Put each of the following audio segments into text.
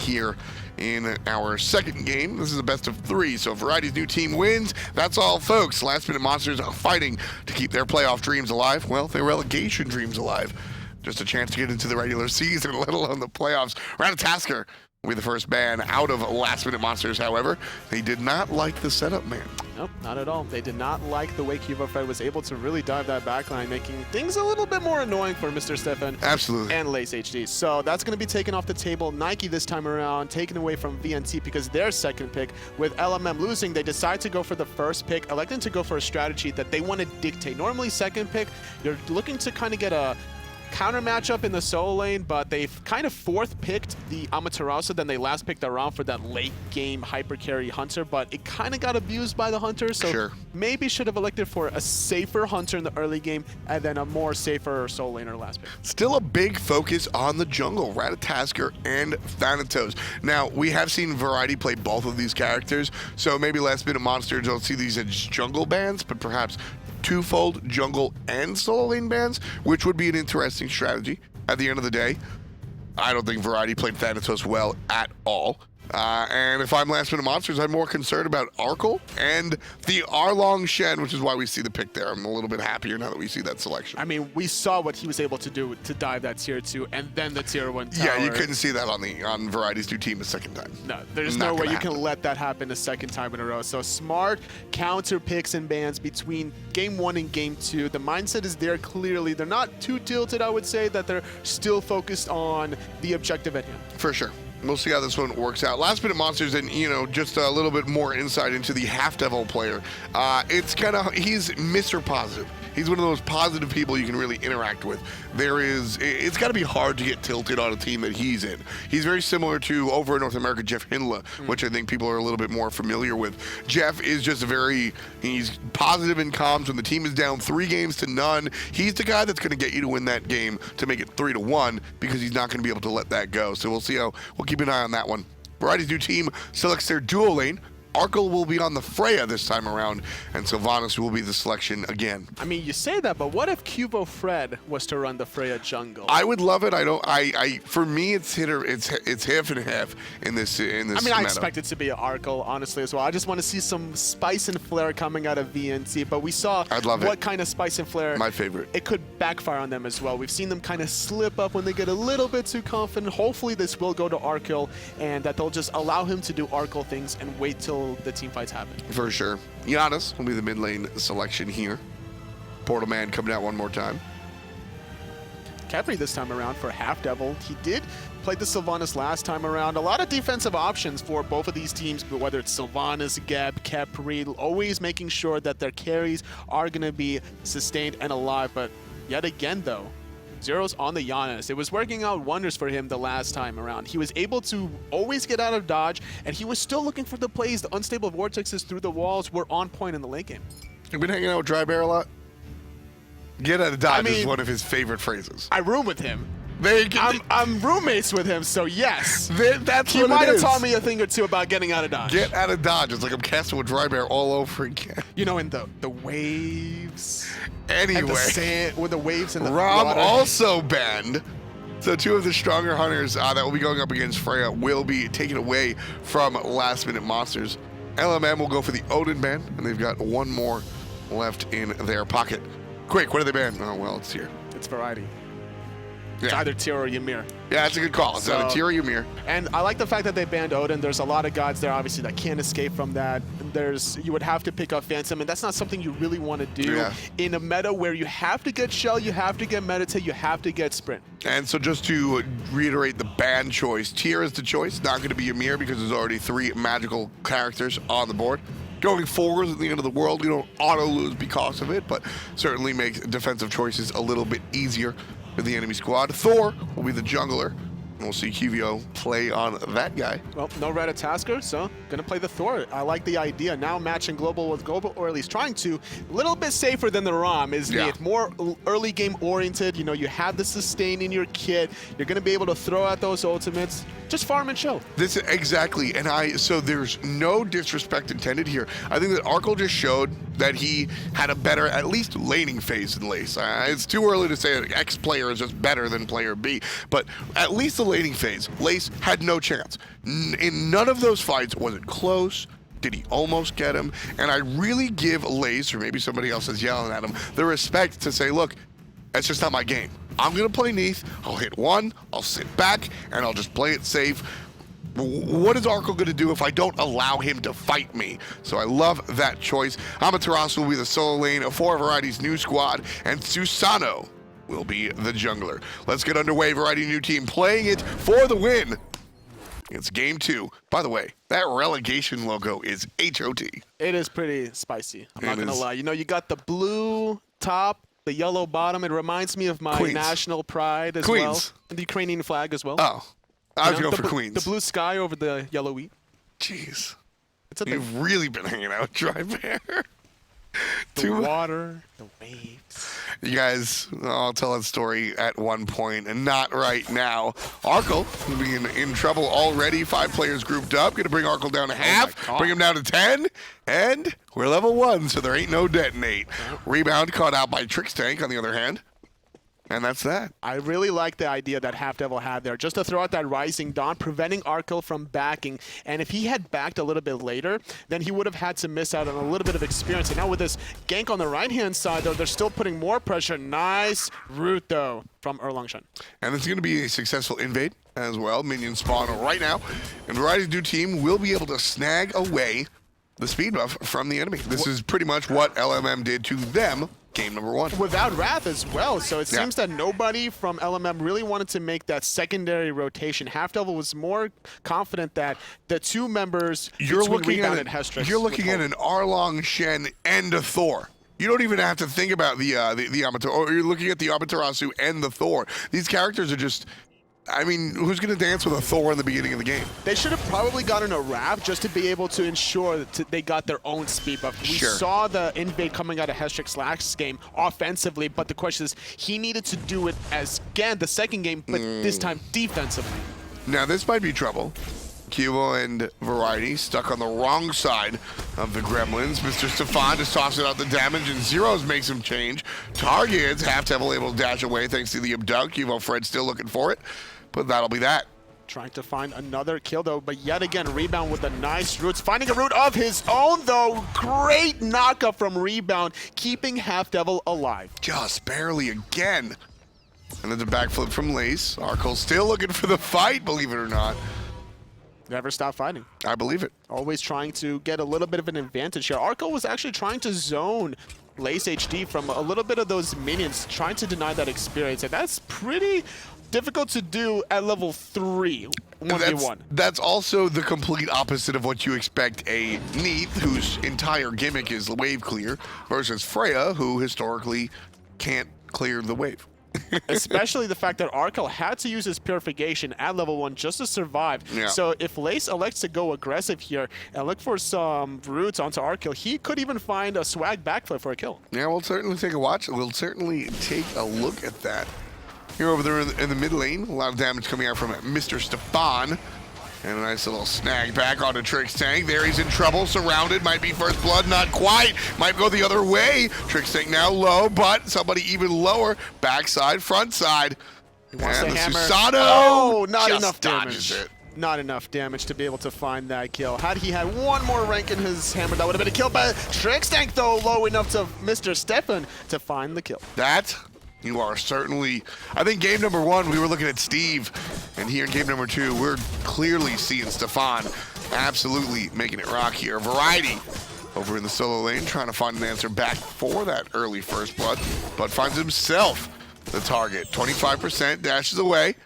here in our second game. This is a best of 3, so if Variety's new team wins, that's all, folks. Last Minute Monsters are fighting to keep their playoff dreams alive. Well, their relegation dreams alive. Just a chance to get into the regular season, let alone the playoffs. Ratatasker will be the first ban out of Last Minute Monsters, however. They did not like the setup, man. Nope, not at all. They did not like the way Fred was able to really dive that backline, making things a little bit more annoying for Mr. Stefan. Absolutely. And Lace HD. So that's going to be taken off the table. Nike this time around, taken away from VNT because their second pick. With LMM losing, they decide to go for the first pick, electing to go for a strategy that they want to dictate. Normally, second pick, you're looking to kind of get a counter matchup in the solo lane, but they've kind of fourth picked the Amaterasu, then they last picked around for that late game hyper carry Hunter, but it kind of got abused by the Hunter, so maybe should have elected for a safer Hunter in the early game and then a more safer solo laner last pick. Still a big focus on the jungle, Ratatasker and Thanatos. Now, we have seen Variety play both of these characters, so maybe Last Minute Monsters don't see these as jungle bans, but perhaps twofold jungle and solo lane bans, which would be an interesting strategy. At the end of the day, I don't think Variety played Thanatos well at all. And if I'm Last Minute Monsters, I'm more concerned about Arkle and the Arlong Shen, which is why we see the pick there. I'm a little bit happier now that we see that selection. I mean, we saw what he was able to do to dive that tier 2 and then the tier 1 tower. Yeah, you couldn't see that on Variety's new team a second time. No, there's no way you can let that happen a second time in a row. So smart counter picks and bans between game 1 and game 2. The mindset is there clearly. They're not too tilted, I would say, that they're still focused on the objective at hand. For sure. We'll see how this one works out. Last Minute Monsters, and just a little bit more insight into the Half Devil player. He's Mr. Positive. He's one of those positive people you can really interact with. It's got to be hard to get tilted on a team that he's in. He's very similar to, over in North America, Jeff Hindla, which I think people are a little bit more familiar with. Jeff is just he's positive in comms when the team is down 3 games to none. He's the guy that's going to get you to win that game to make it 3-1 because he's not going to be able to let that go. So we'll see we'll keep an eye on that one. Variety's new team selects their duo lane. Arkle will be on the Freya this time around, and Sylvanas will be the selection again. I mean, you say that, but what if Fred was to run the Freya jungle? I would love it. For me, it's half and half in this. I mean, I expect it to be an Arkle, honestly, as well. I just want to see some spice and flair coming out of VNC, but we saw what kind of spice and flair. My favorite. It could backfire on them as well. We've seen them kind of slip up when they get a little bit too confident. Hopefully, this will go to Arkle, and that they'll just allow him to do Arkle things and wait till the team fights happen. For sure. Giannis will be the mid lane selection here. Portal Man coming out one more time. Kefri this time around for Half Devil. He did play the Sylvanas last time around. A lot of defensive options for both of these teams, but whether it's Sylvanas, Geb, Kefri, always making sure that their carries are going to be sustained and alive. But yet again, though, Zero's on the Giannis. It was working out wonders for him the last time around. He was able to always get out of dodge, and he was still looking for the plays. The unstable vortexes through the walls were on point in the late game. You've been hanging out with Dry Bear a lot? Get out of dodge is one of his favorite phrases. I room with him. I'm roommates with him, so yes. That's he might have taught me a thing or two about getting out of dodge. Get out of dodge. It's like I'm casting with Dry Bear all over again. In the waves. Anyway. And the sand, with the waves and the Rom water. also banned. So 2 of the stronger hunters that will be going up against Freya will be taken away from Last Minute Monsters. LMM will go for the Odin ban, and they've got 1 more left in their pocket. Quick, what do they ban? Oh, well, it's here. It's Variety. It's either Tyr or Ymir. Yeah, that's a good call. It's either Tyr or Ymir. And I like the fact that they banned Odin. There's a lot of gods there, obviously, that can't escape from that. You would have to pick up Phantom, and that's not something you really want to do in a meta where you have to get Shell, you have to get Meditate, you have to get Sprint. And so just to reiterate the ban choice, Tyr is the choice, not going to be Ymir because there's already 3 magical characters on the board. Going forward at the end of the world, you don't auto-lose because of it, but certainly makes defensive choices a little bit easier for the enemy squad. Thor will be the jungler, and we'll see QVO play on that guy. Well, no Ratatasker, so gonna play the Thor. I like the idea. Now matching global with global, or at least trying to. A little bit safer than the ROM, isn't it? More early game oriented. You have the sustain in your kit. You're gonna be able to throw out those ultimates. Just farm and show. Exactly, and so there's no disrespect intended here. I think that Arkle just showed that he had a better, at least, laning phase than Lace. It's too early to say that X player is just better than player B, but at least the laning phase, Lace had no chance. In none of those fights was it close. Did he almost get him? And I really give Lace, or maybe somebody else is yelling at him, the respect to say, look, that's just not my game. I'm going to play Neath, I'll hit one, I'll sit back, and I'll just play it safe. What is Arkle going to do if I don't allow him to fight me? So I love that choice. Amaterasu will be the solo lane for Variety's new squad, and Susano will be the jungler. Let's get underway. Variety new team playing it for the win. It's game 2. By the way, that relegation logo is HOT. It is pretty spicy. I'm not going to lie. You know, you got the blue top, the yellow bottom. It reminds me of my Queens. National pride as Queens. well. And the Ukrainian flag as well. Oh, I was going for Queens. The blue sky over the yellow wheat. Jeez. It's a thing. You've really been hanging out with Dry Bear. The water, the waves. You guys, I'll tell that story at one point, and not right now. Arkle being in trouble already. 5 players grouped up. Going to bring Arkle down to half, bring him down to 10, and we're level 1, so there ain't no detonate. Rebound caught out by Trickstank on the other hand. And that's that. I really like the idea that Half Devil had there, just to throw out that Rising Dawn, preventing Arkle from backing. And if he had backed a little bit later, then he would have had to miss out on a little bit of experience. And now with this gank on the right-hand side, though, they're still putting more pressure. Nice route, though, from Erlongshan. And it's going to be a successful invade as well. Minions spawn right now. And Variety's new team will be able to snag away the speed buff from the enemy. This is pretty much what LMM did to them. Game number 1. Without Wrath as well, so it seems that nobody from LMM really wanted to make that secondary rotation. Half Devil was more confident that the 2 members You're looking at Hestrix an Arlong Shen and a Thor. You don't even have to think about the Amaterasu, or you're looking at the Amaterasu and the Thor. These characters are just, I mean, who's going to dance with a Thor in the beginning of the game? They should have probably gotten a Wrath just to be able to ensure that they got their own speed buff. We saw the invade coming out of Hestrix last game offensively, but the question is, he needed to do it as, again, the second game, but this time defensively. Now, this might be trouble. Cubo and Variety stuck on the wrong side of the Gremlins. Mr. Stefan just tosses out the damage, and Zeros makes him change. Targets, Half Devil able to dash away thanks to the abduct. Cubo Fred still looking for it, but that'll be that. Trying to find another kill, though, but yet again, Rebound with the nice roots. Finding a root of his own, though. Great knockup from Rebound, keeping Half Devil alive. Just barely again. And then the backflip from Lace. Arkle still looking for the fight, believe it or not. Never stop fighting. I believe it. Always trying to get a little bit of an advantage here. Arkle was actually trying to zone Lace HD from a little bit of those minions, trying to deny that experience, and that's pretty difficult to do at level 3, 1v1. That's also the complete opposite of what you expect a Neath, whose entire gimmick is wave clear, versus Freya, who historically can't clear the wave. Especially the fact that Arkle had to use his Purification at level 1 just to survive. Yeah. So if Lace elects to go aggressive here and look for some roots onto Arkle, he could even find a swag backflip for a kill. Yeah, we'll certainly take a watch. We'll certainly take a look at that. Here over there in the mid lane, a lot of damage coming out from Mr. Stefan. And a nice little snag back onto Trickstank. There he's in trouble, surrounded, might be first blood, not quite. Might go the other way. Trickstank now low, but somebody even lower. Backside, front side. He wants to hammer. Susano! Oh, not enough dodges damage. it. Not enough damage to be able to find that kill. Had he had one more rank in his hammer, that would have been a kill. But Trickstank, though, low enough to Mr. Stefan to find the kill. That, you are certainly, I think game number 1, we were looking at Steve. And here in game number 2, we're clearly seeing Stefan absolutely making it rock here. Variety over in the solo lane, trying to find an answer back for that early first blood, but finds himself the target. 25% dashes away,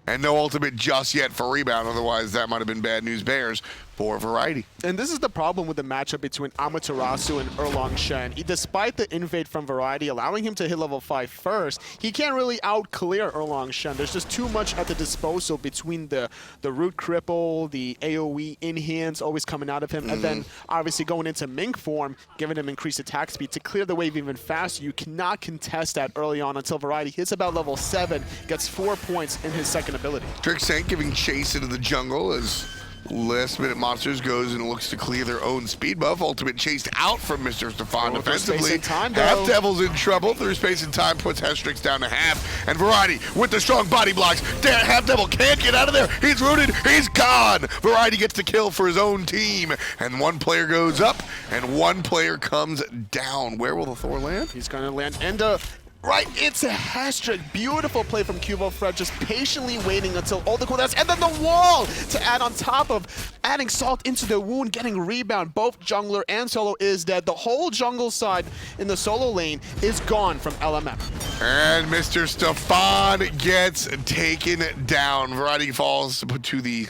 and no ultimate just yet for Rebound, otherwise that might have been bad news bears for Variety. And this is the problem with the matchup between Amaterasu and Erlongshan. Despite the invade from Variety allowing him to hit level 5 first, he can't really out-clear Erlongshan. There's just too much at the disposal between the root cripple, the AoE in hands always coming out of him, and then obviously going into Mink form, giving him increased attack speed to clear the wave even faster. You cannot contest that early on until Variety hits about level 7, gets 4 points in his second ability. Trickstank giving chase into the jungle as Last Minute Monsters goes and looks to clear their own speed buff. Ultimate chased out from Mr. Stefan defensively. Half Devil's in trouble. Through space and time puts Hestrix down to half. And Variety with the strong body blocks. Half Devil can't get out of there. He's rooted. He's gone. Variety gets the kill for his own team. And one player goes up and one player comes down. Where will the Thor land? He's going to land into... Right, it's a Hestrix. Beautiful play from Cubo Fred, just patiently waiting until all the cooldowns, and then the wall to add on top of adding salt into the wound, getting rebound. Both jungler and solo is dead. The whole jungle side in the solo lane is gone from LMM. And Mr. Stefan gets taken down. Variety falls to the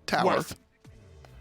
tower.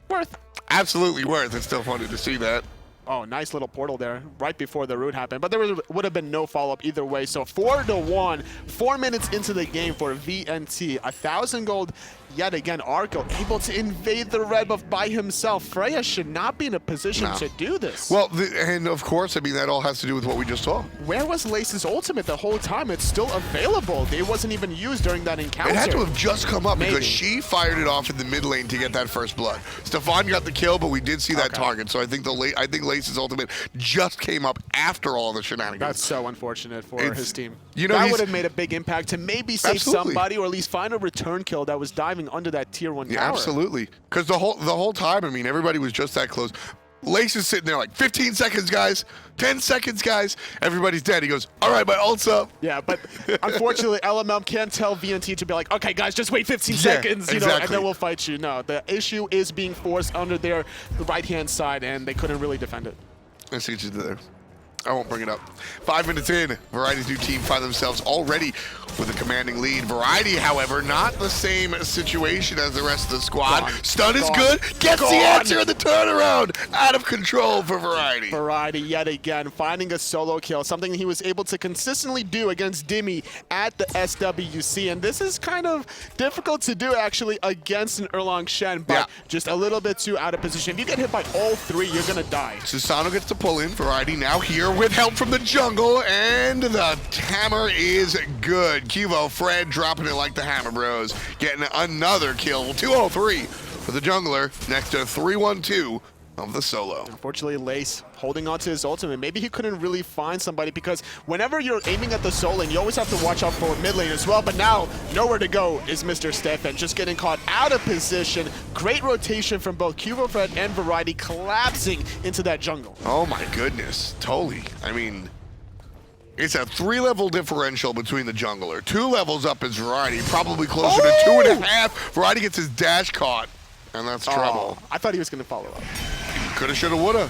Worth. Absolutely worth. It's still funny to see that. Oh, nice little portal there right before the root happened. But there would have been no follow-up either way. So 4-1, 4 minutes into the game for VNT. 1,000 gold. Yet again, Arco able to invade the red buff by himself. Freya should not be in a position to do this. Well, and of course, I mean, that all has to do with what we just saw. Where was Lace's ultimate the whole time? It's still available. It wasn't even used during that encounter. It had to have just come up because she fired it off in the mid lane to get that first blood. Stefan got the kill, but we did see that target. So I think Lace's ultimate just came up after all the shenanigans. That's so unfortunate for his team. You know, that would have made a big impact to maybe save somebody or at least find a return kill that was diving under that tier 1 tower. Yeah, absolutely. Because the whole time, I mean, everybody was just that close. Lace is sitting there like, 15 seconds, guys. 10 seconds, guys. Everybody's dead. He goes, all right, my ult's up. Yeah, but unfortunately, LMM can't tell VNT to be like, okay, guys, just wait 15 seconds, you know, and then we'll fight you. No, the issue is being forced under their right-hand side, and they couldn't really defend it. Let's see what you did there. I won't bring it up. 5 minutes in, Variety's new team find themselves already with a commanding lead. Variety, however, not the same situation as the rest of the squad. Stun is good, gets the answer in the turnaround. Out of control for Variety. Variety yet again, finding a solo kill, something he was able to consistently do against Dimmy at the SWC. And this is kind of difficult to do, actually, against an Erlang Shen, but just a little bit too out of position. If you get hit by all three, you're going to die. Susano gets to pull in. Variety now here with help from the jungle, and the hammer is good. Cubo Fred dropping it like the Hammer Bros, getting another kill. 203 for the jungler next to 312 of the solo. Unfortunately, Lace holding on to his ultimate. Maybe he couldn't really find somebody, because whenever you're aiming at the soul lane, you always have to watch out for mid lane as well. But now, nowhere to go is Mr. Stefan, just getting caught out of position. Great rotation from both Cubo Fred and Variety, collapsing into that jungle. Oh my goodness, totally. I mean, it's a 3-level differential between the jungler. 2 levels up is Variety, probably closer to 2.5. Variety gets his dash caught, and that's trouble. I thought he was going to follow up. Coulda, shoulda, woulda.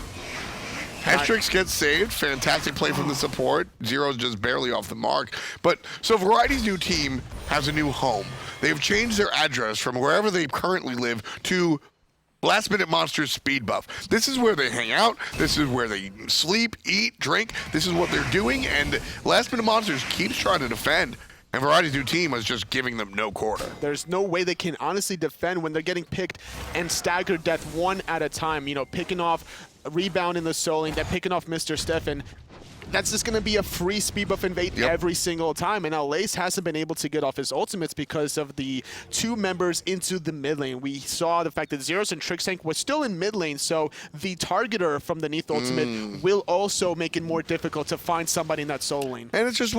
Hestrix gets saved. Fantastic play from the support. Zero's just barely off the mark. But so Variety's new team has a new home. They've changed their address from wherever they currently live to Last Minute Monsters Speed Buff. This is where they hang out. This is where they sleep, eat, drink. This is what they're doing. And Last Minute Monsters keeps trying to defend. And Variety's new team is just giving them no quarter. There's no way they can honestly defend when they're getting picked and staggered death one at a time. You know, picking off a rebound in the soul lane, then picking off Mr. Stefan. That's just going to be a free speed buff invade every single time. And now Lace hasn't been able to get off his ultimates because of the 2 members into the mid lane. We saw the fact that Zeros and Trixank was still in mid lane, so the targeter from the Neath ultimate will also make it more difficult to find somebody in that soul lane. And it's just,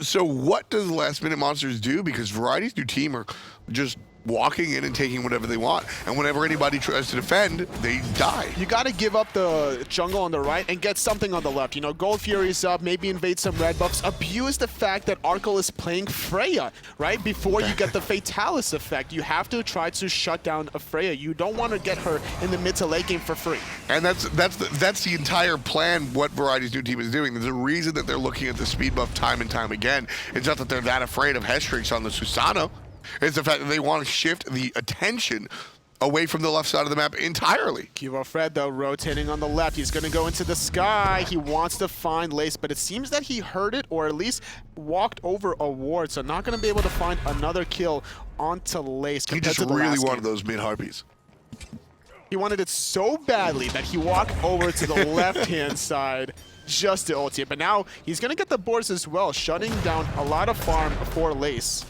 so what does Last Minute Monsters do? Because Variety's new team are just walking in and taking whatever they want. And whenever anybody tries to defend, they die. You got to give up the jungle on the right and get something on the left. You know, Gold Fury's up, maybe invade some red buffs. Abuse the fact that Arco is playing Freya, right? Before you get the Fatalis effect, you have to try to shut down a Freya. You don't want to get her in the mid to late game for free. And that's the entire plan, what Variety's new team is doing. There's a reason that they're looking at the speed buff time and time again. It's not that they're that afraid of Hestrix on the Susano. It's the fact that they want to shift the attention away from the left side of the map entirely. Cubo Fred, though, rotating on the left. He's going to go into the sky. He wants to find Lace, but it seems that he heard it, or at least walked over a ward, so not going to be able to find another kill onto Lace. He just really wanted those mid-harpies. He wanted it so badly that he walked over to the left-hand side just to ult it. But now he's going to get the boards as well, shutting down a lot of farm for Lace.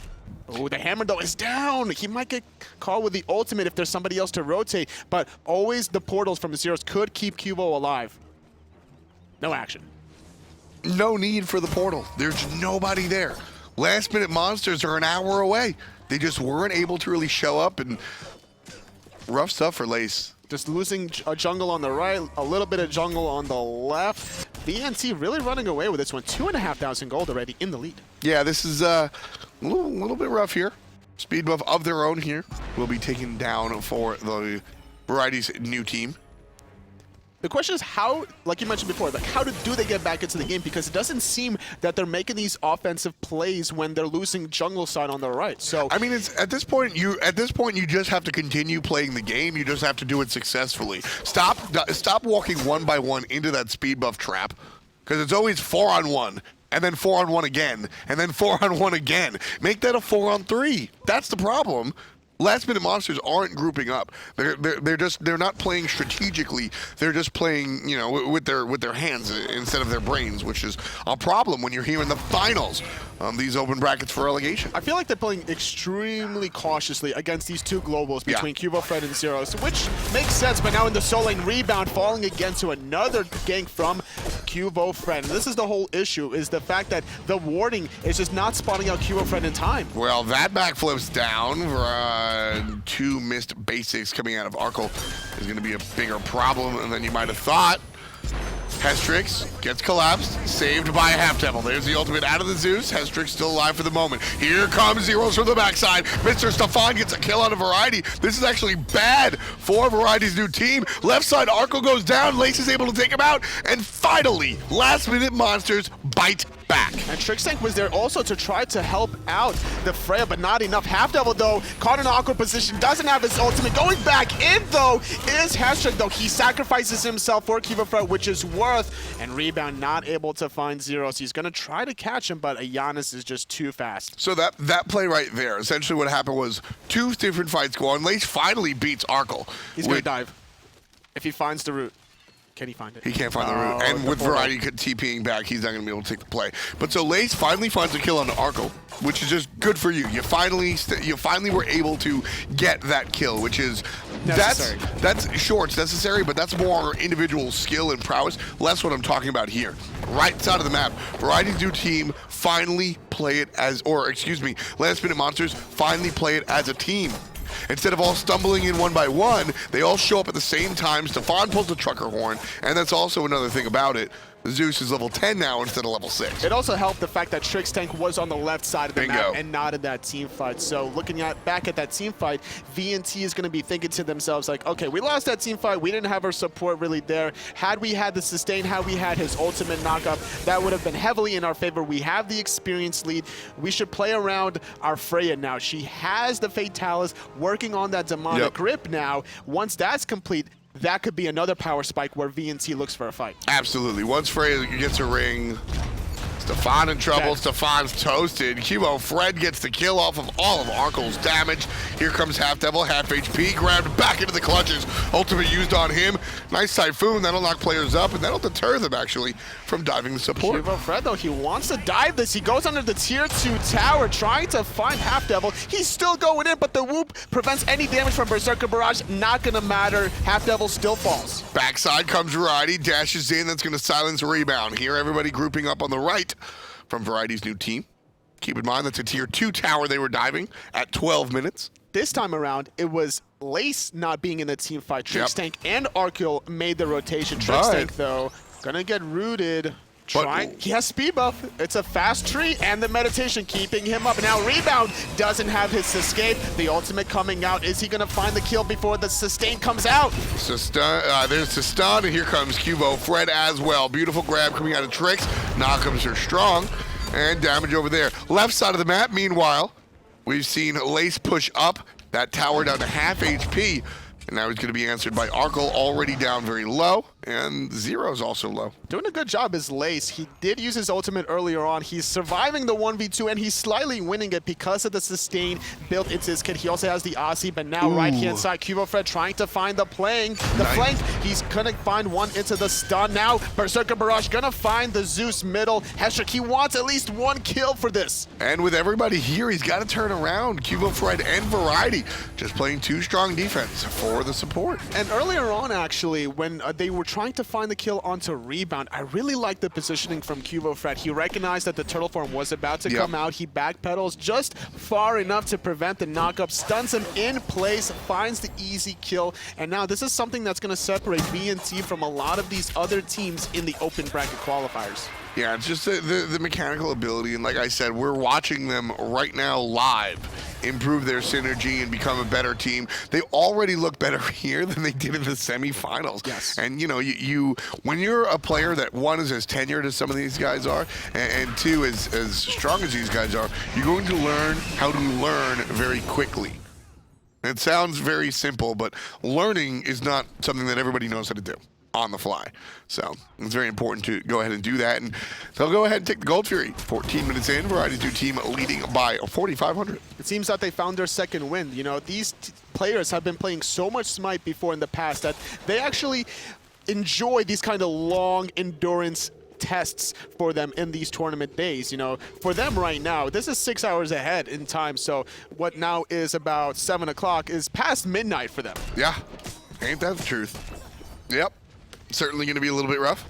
Oh, the hammer though is down. He might get caught with the ultimate if there's somebody else to rotate, but always the portals from the Zeros could keep Cubo alive. No action. No need for the portal. There's nobody there. Last minute monsters are an hour away. They just weren't able to really show up, and rough stuff for Lace. Just losing a jungle on the right, a little bit of jungle on the left. VNT really running away with this one. 2,500 gold already in the lead. Yeah, this is a little bit rough here. Speed buff of their own here will be taken down for the Variety's new team. The question is how, like you mentioned before, like how do they get back into the game? Because it doesn't seem that they're making these offensive plays when they're losing jungle side on the right. So I mean, it's at this point you just have to continue playing the game. You just have to do it successfully. Stop walking one by one into that speed buff trap, because it's always 4-on-1. And then 4-on-1 again, and then 4-on-1 again. Make that a 4-on-3. That's the problem. Last minute monsters aren't grouping up. They're not playing strategically. They're just playing, you know, with their hands instead of their brains, which is a problem when you're here in the finals. These open brackets for relegation. I feel like they're playing extremely cautiously against these two globals between Cubo, Fred, and Zeros, which makes sense. But now in the soul lane rebound, falling again to another gank from Cubo, Fred. And this is the whole issue, is the fact that the warding is just not spotting out Cubo, Fred in time. Well, that backflips down for 2 missed basics coming out of Arkle is going to be a bigger problem than you might have thought. Hestrix gets collapsed, saved by a Half Devil. There's the ultimate out of the Zeus. Hestrix still alive for the moment. Here comes Zeros from the backside. Mr. Stefan gets a kill on a Variety. This is actually bad for Variety's new team. Left side, Arkle goes down. Lace is able to take him out. And finally, last minute monsters bite back. And Trixtank was there also to try to help out the Freya, but not enough. Half Devil, though, caught in an awkward position, doesn't have his ultimate. Going back in, though, is Hestrix, though. He sacrifices himself for Cubo Freya, which is worth. And Rebound not able to find Zeros. He's going to try to catch him, but Giannis is just too fast. So that play right there, essentially what happened was 2 different fights go on. Lace finally beats Arkle. He's going to dive. If he finds the root. Can he find it? He can't find the root. And with Variety TPing back, he's not going to be able to take the play. But so Lace finally finds a kill on Arkle, which is just good for you. You finally were able to get that kill, which is necessary. That's sure, it's necessary, but that's more individual skill and prowess. Less what I'm talking about here. Right side of the map, Variety's new team finally play it as, or excuse me, Last Minute Monsters finally play it as a team. Instead of all stumbling in one by one, they all show up at the same time. Stefan pulls the trucker horn, and that's also another thing about it. Zeus is level 10 now instead of level 6. It also helped the fact that Trixtank was on the left side of the Bingo. map and not in that team fight. So looking back at that team fight, VNT is going to be thinking to themselves like, okay, we lost that team fight. We didn't have our support really there. Had we had the sustain, had we had his ultimate knockup, that would have been heavily in our favor. We have the experience lead. We should play around our Freya now. She has the Fatalis working on that demonic grip now. Once that's complete, that could be another power spike where VNT looks for a fight. Absolutely. Once Freya gets a ring, Stefan in trouble. Stefan's toasted. Cubo Fred gets the kill off of all of Arkle's damage. Here comes Half Devil, half HP, grabbed back into the clutches. Ultimate used on him. Nice Typhoon. That'll knock players up, and that'll deter them, actually, from diving the support. Cubo Fred, though, he wants to dive this. He goes under the tier 2 tower, trying to find Half Devil. He's still going in, but the whoop prevents any damage from Berserker Barrage. Not going to matter. Half Devil still falls. Backside comes Variety, dashes in. That's going to silence a rebound. Here, everybody grouping up on the right from Variety's new team. Keep in mind that's a tier 2 tower they were diving at 12 minutes. This time around, it was Lace not being in the team fight. Trixtank and Arkle made the rotation. Trixtank, though, gonna get rooted. He has speed buff. It's a fast tree, and the meditation keeping him up. Now Rebound doesn't have his escape. The ultimate coming out. Is he gonna find the kill before the sustain comes out? There's the stun, and here comes Cubo Fred as well. Beautiful grab coming out of Trix. Knockums are strong, and damage over there. Left side of the map, meanwhile, we've seen Lace push up that tower down to half HP. And now he's going to be answered by Arkle, already down very low, and Zero's also low. Doing a good job is Lace. He did use his ultimate earlier on. He's surviving the 1v2, and he's slightly winning it because of the sustain built into his kit. He also has the Aussie, but now right-hand side, CuboFred trying to find the flank. He's gonna find one into the stun. Now, Berserker Barrage gonna find the Zeus middle. Hestrick, he wants at least one kill for this. And with everybody here, he's got to turn around. CuboFred and Variety just playing too strong defense for the support. And earlier on, actually, when they were trying to find the kill onto Rebound, I really liked the positioning from CuboFred. He recognized that the turtle form was about to come out. He backpedals just far enough to prevent the knockup, stuns him in place, finds the easy kill, and now this is something that's going to separate VNT from a lot of these other teams in the open bracket qualifiers. Yeah, it's just the mechanical ability, and like I said, we're watching them right now live improve their synergy and become a better team. They already look better here than they did in the semifinals. Yes. And you know, you when you're a player that one is as tenured as some of these guys are, and two is as strong as these guys are, you're going to learn how to learn very quickly. It sounds very simple, but learning is not something that everybody knows how to do on the fly. So it's very important to go ahead and do that. And they'll go ahead and take the Gold Fury. 14 minutes in, Variety's new team leading by 4,500. It seems that they found their second win. You know, these players have been playing so much Smite before in the past that they actually enjoy these kind of long endurance tests for them in these tournament days. You know, for them right now, this is 6 hours ahead in time. So what now is about 7 o'clock is past midnight for them. Yeah, ain't that the truth? Yep. Certainly going to be a little bit rough.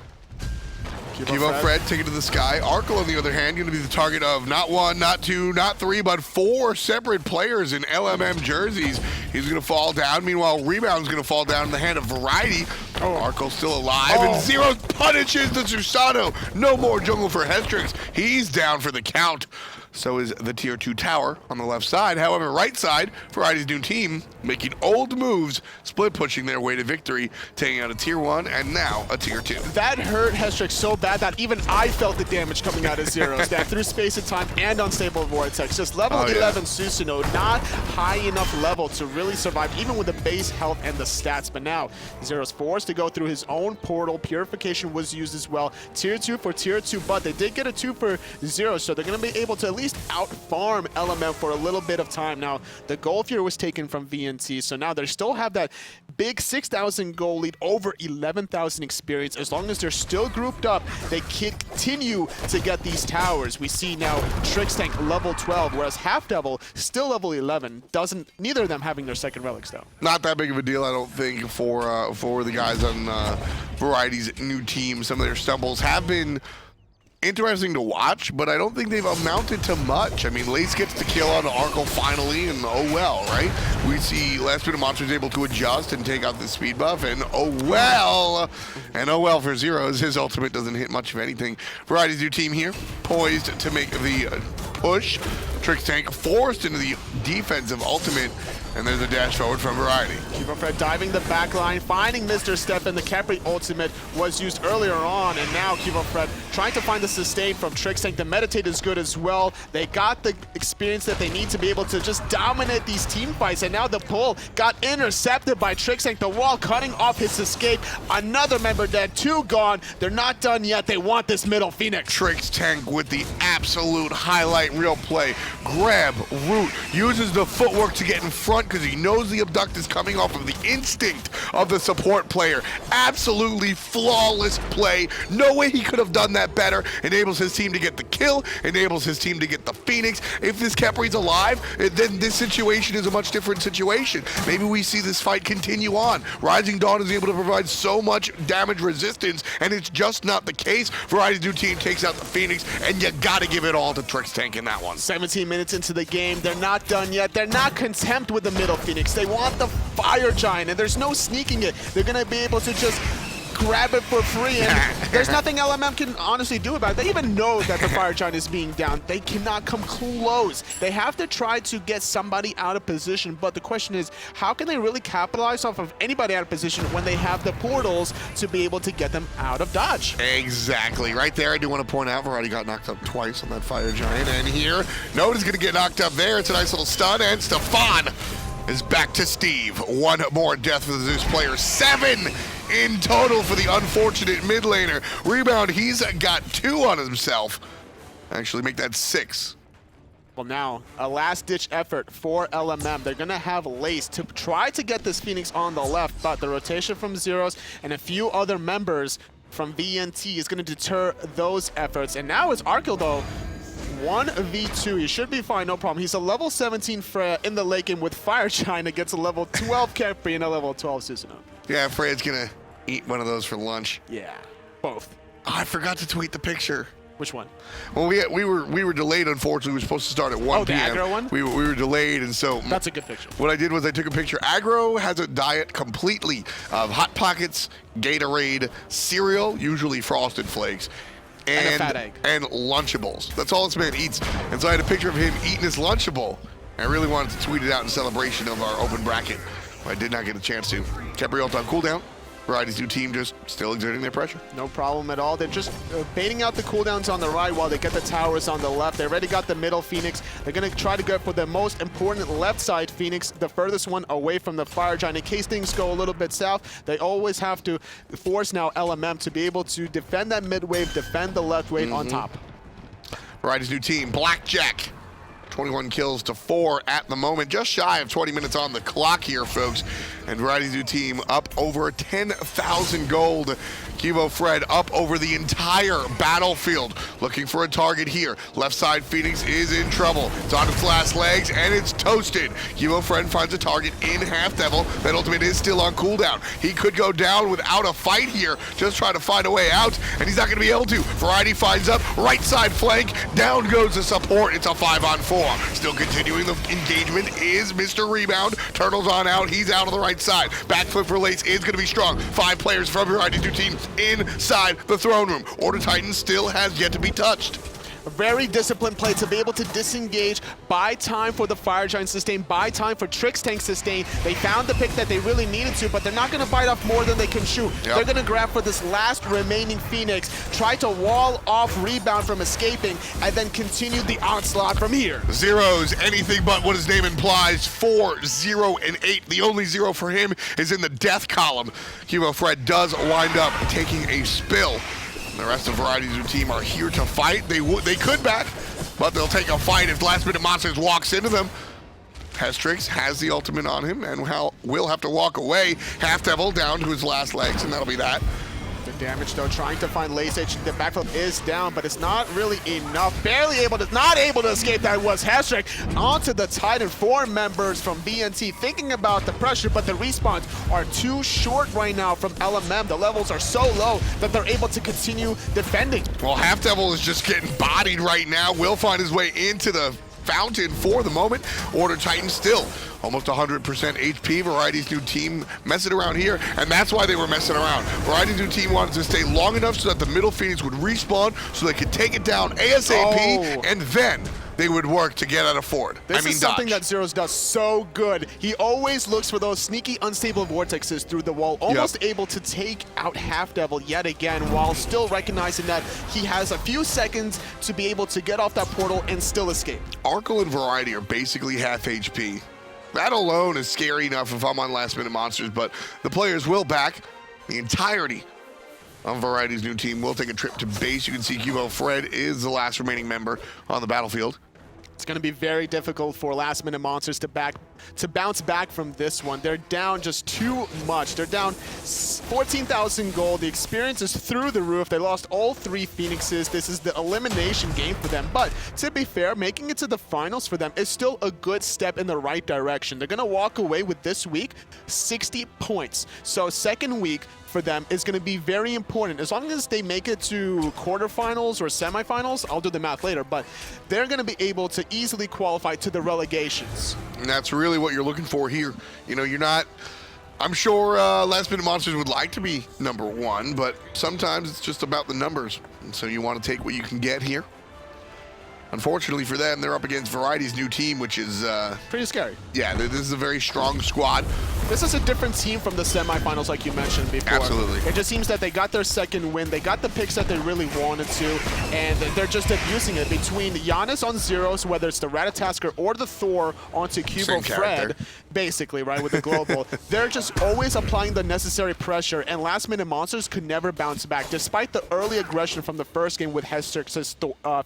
CuboFred taking to the sky. Arkle, on the other hand, going to be the target of not one, not two, not three, but 4 separate players in LMM jerseys. He's going to fall down. Meanwhile, Rebound's going to fall down in the hand of Variety. Arkle's still alive, and Zero punishes the Susano. No more jungle for Hestrix. He's down for the count. So is the Tier 2 tower on the left side. However, right side, Variety's new team making old moves, split pushing their way to victory, taking out a Tier 1 and now a Tier 2. That hurt Hestrix so bad that even I felt the damage coming out of Zeros. That through space and time and unstable vortex. Just level 11 Susanoo, not high enough level to really survive, even with the base health and the stats. But now, Zero's forced to go through his own portal. Purification was used as well. Tier 2 for Tier 2, but they did get a 2 for Zero, so they're going to be able to at least out-farm LMM for a little bit of time. Now, the Gold Fury was taken from VNT, so now they still have that big 6,000 gold lead over 11,000 experience. As long as they're still grouped up, they continue to get these towers. We see now Trix Tank level 12, whereas Half Devil still level 11. Neither of them having their second relics, though. Not that big of a deal, I don't think, for the guys on Variety's new team. Some of their stumbles have been interesting to watch, but I don't think they've amounted to much. I mean, Lace gets the kill on Arkle finally, and oh well, right? We see Last Minute Monsters able to adjust and take out the speed buff, and oh well. And oh well for Zeros. His ultimate doesn't hit much of anything. Variety's new team here, poised to make the push. Trix Tank forced into the defensive ultimate, and there's a dash forward from Variety. CuboFred diving the back line, finding Mr. Stefan. The Capri ultimate was used earlier on, and now CuboFred trying to find the sustain from Trix Tank. The meditate is good as well. They got the experience that they need to be able to just dominate these team fights, and now the pull got intercepted by Trix Tank. The wall cutting off his escape. Another member dead, 2 gone. They're not done yet. They want this middle Phoenix. Trix Tank with the absolute highlight reel play. Grab, root, uses the footwork to get in front because he knows the abduct is coming off of the instinct of the support player. Absolutely flawless play. No way he could have done that better. Enables his team to get the kill, enables his team to get the Phoenix. If this Capri's alive, then this situation is a much different situation. Maybe we see this fight continue on. Rising Dawn is able to provide so much damage resistance, and it's just not the case. Variety's new team takes out the Phoenix, and you gotta give it all to Trix Tank in that one. 17 minutes into the game, they're not done yet. They're not content with the middle Phoenix. They want the Fire Giant, and there's no sneaking it. They're gonna be able to just grab it for free, and there's nothing LMM can honestly do about it. They even know that the Fire Giant is being down. They cannot come close. They have to try to get somebody out of position, but the question is, how can they really capitalize off of anybody out of position when they have the portals to be able to get them out of dodge? Exactly. Right there, I do want to point out, Variety got knocked up twice on that Fire Giant, and here, nobody's going to get knocked up there. It's a nice little stun, and Stefan is back to Steve. One more death for the Zeus player. 7 in total for the unfortunate mid laner. Rebound, he's got 2 on himself. Actually, make that 6. Well, now, a last-ditch effort for LMM. They're going to have Lace to try to get this Phoenix on the left, but the rotation from Zeros and a few other members from VNT is going to deter those efforts. And now it's Arkil, though. 1v2. He should be fine, no problem. He's a level 17 Freya in the late game with Fire China, gets a level 12 Kepri and a level 12 Susanoo. Yeah, Freya's going to eat one of those for lunch. Yeah, both. Oh, I forgot to tweet the picture. Which one? Well, we were delayed, unfortunately. We were supposed to start at 1 p.m. The aggro one? We were delayed, and so... That's a good picture. What I did was I took a picture. Aggro has a diet completely of Hot Pockets, Gatorade, cereal, usually Frosted Flakes, and a fat egg. And Lunchables. That's all this man eats. And so I had a picture of him eating his Lunchable. I really wanted to tweet it out in celebration of our open bracket, but I did not get a chance to. Kepri ult on cooldown. Variety's new team just still exerting their pressure. No problem at all. They're just baiting out the cooldowns on the right while they get the towers on the left. They already got the middle Phoenix. They're going to try to go for the most important left side Phoenix, the furthest one away from the Fire Giant. In case things go a little bit south, they always have to force now LMM to be able to defend that mid wave, defend the left wave on top. Variety's new team, Blackjack. 21 kills to 4 at the moment, just shy of 20 minutes on the clock here, folks. And Variety's new team up over 10,000 gold. Kivo Fred up over the entire battlefield, looking for a target here. Left side Phoenix is in trouble. It's on its last legs, and it's toasted. Kivo Fred finds a target in Half Devil. That ultimate is still on cooldown. He could go down without a fight here, just trying to find a way out, and he's not going to be able to. Variety finds up, right side flank, down goes the support. It's a 5-on-4. Still continuing the engagement is Mr. Rebound. Turtles on out, he's out on the right side. Backflip for Lace is going to be strong. 5 players from Variety's new team inside the throne room. Order Titan still has yet to be touched. A very disciplined play to be able to disengage, buy time for the Fire Giant sustain, buy time for Trix Tank sustain. They found the pick that they really needed to, but they're not going to bite off more than they can shoot. Yep. They're going to grab for this last remaining Phoenix, try to wall off Rebound from escaping, and then continue the onslaught from here. Zeros, anything but what his name implies. 4, 0, and 8. The only 0 for him is in the death column. Kivo Fred does wind up taking a spill. The rest of Variety's new team are here to fight. They could back, but they'll take a fight if Last Minute Monsters walks into them. Hestrix has the ultimate on him and will have to walk away. Half Devil down to his last legs, and that'll be that. The damage, though, trying to find Lace Edge. The backflip is down, but it's not really enough. Not able to escape. That was Hestrix onto the Titan. 4 members from BNT thinking about the pressure, but the respawns are too short right now from LMM. The levels are so low that they're able to continue defending. Well, Half Devil is just getting bodied right now. Will find his way into the fountain for the moment. Order Titan still almost 100% HP. Variety's new team messing around here, and that's why they were messing around. Variety's new team wanted to stay long enough so that the middle Phoenix would respawn so they could take it down ASAP, and then they would work to get out of Ford. This is something that Zeros does so good. He always looks for those sneaky, unstable vortexes through the wall, almost able to take out Half Devil yet again, while still recognizing that he has a few seconds to be able to get off that portal and still escape. Arkle and Variety are basically half HP. That alone is scary enough if I'm on Last Minute Monsters, but the players will back. The entirety of Variety's new team will take a trip to base. You can see Kivo Fred is the last remaining member on the battlefield. It's going to be very difficult for Last Minute Monsters to bounce back from this one. They're down just too much. They're down 14,000 gold. The experience is through the roof. They lost all 3 Phoenixes. This is the elimination game for them. But to be fair, making it to the finals for them is still a good step in the right direction. They're going to walk away with this week 60 points. So second week for them is going to be very important. As long as they make it to quarterfinals or semifinals, I'll do the math later, but they're going to be able to easily qualify to the relegations. And that's really what you're looking for here. You know, you're not... I'm sure Last Minute Monsters would like to be #1, but sometimes it's just about the numbers. And so you want to take what you can get here. Unfortunately for them, they're up against Variety's new team, which is pretty scary. Yeah, this is a very strong squad. This is a different team from the semifinals, like you mentioned before. Absolutely. It just seems that they got their second win. They got the picks that they really wanted to, and they're just abusing it between Giannis on zeros, whether it's the Ratatasker or the Thor onto Cubo Fred, basically, right, with the global. They're just always applying the necessary pressure, and last-minute monsters could never bounce back, despite the early aggression from the first game with Hestrix's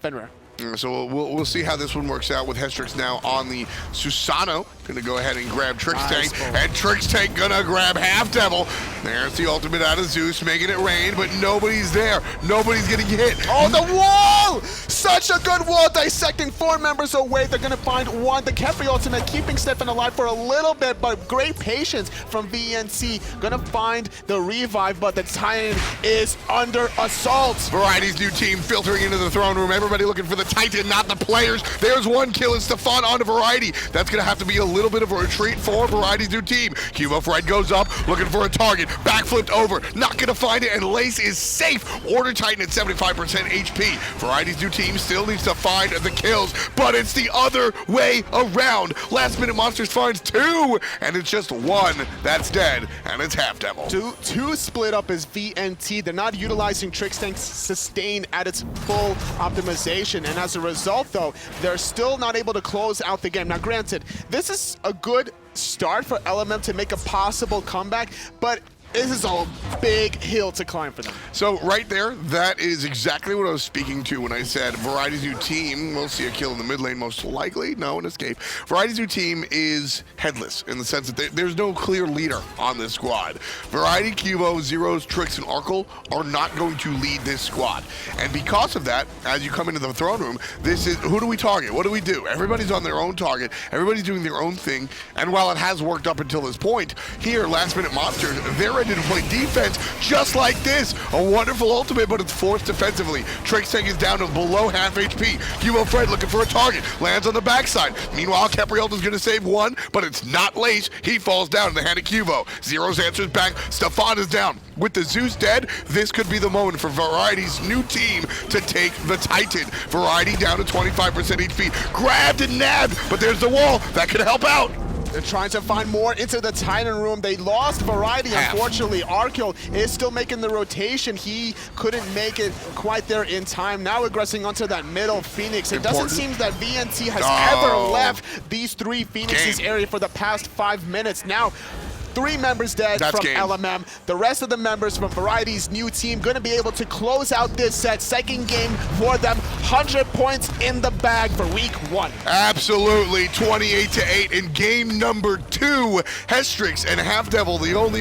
Fenrir. So we'll see how this one works out with Hestrix now on the Susano. Gonna go ahead and grab Trixtank, and Trixtank gonna grab Half Devil. There's the ultimate out of Zeus, making it rain, but nobody's there. Nobody's getting hit. Oh, the wall! Such a good wall, dissecting 4 members away. They're gonna find one. The Kefri ultimate keeping Stefan alive for a little bit, but great patience from VNC. Gonna find the revive, but the Titan is under assault. Variety's new team filtering into the throne room. Everybody looking for the Titan, not the players. There's one kill, and Stefan onto Variety. That's gonna have to be a little bit of a retreat for Variety's new team. Cubo Fred goes up, looking for a target. Backflipped over, not gonna find it, and Lace is safe. Order Titan at 75% HP. Variety's new team still needs to find the kills, but it's the other way around. Last Minute Monsters finds 2, and it's just 1 that's dead, and it's Half Devil. Two split up is VNT. They're not utilizing Trixtank's sustain at its full optimization, and as a result, though, they're still not able to close out the game. Now, granted, this is a good start for LMM to make a possible comeback, but this is a big hill to climb for them. So right there, that is exactly what I was speaking to when I said Variety's new team will see a kill in the mid lane, most likely. No, an escape. Variety's new team is headless in the sense that there's no clear leader on this squad. Variety, Cubo, Zeros, Trix, and Arkle are not going to lead this squad. And because of that, as you come into the throne room, this is, who do we target? What do we do? Everybody's on their own target. Everybody's doing their own thing. And while it has worked up until this point, here, Last Minute Monsters, they're ready to play defense just like this. A wonderful ultimate, but it's forced defensively. Trixtank is down to below half HP. Cubo Fred looking for a target. Lands on the backside. Meanwhile, Caprielta's going to save one, but it's not Lace. He falls down in the hand of Cubo. Zeros answers back. Stefan is down. With the Zeus dead, this could be the moment for Variety's new team to take the Titan. Variety down to 25% HP. Grabbed and nabbed, but there's the wall. That could help out. They're trying to find more into the Titan room. They lost Variety, unfortunately. Arkle is still making the rotation. He couldn't make it quite there in time. Now aggressing onto that middle Phoenix. It doesn't seem that VNT has ever left these 3 Phoenixes area for the past 5 minutes. Now, 3 members dead from LMM. The rest of the members from Variety's new team going to be able to close out this set. Second game for them. 100 points in the bag for week 1. Absolutely. 28-8 in game number 2. Hestrix and Half Devil, the only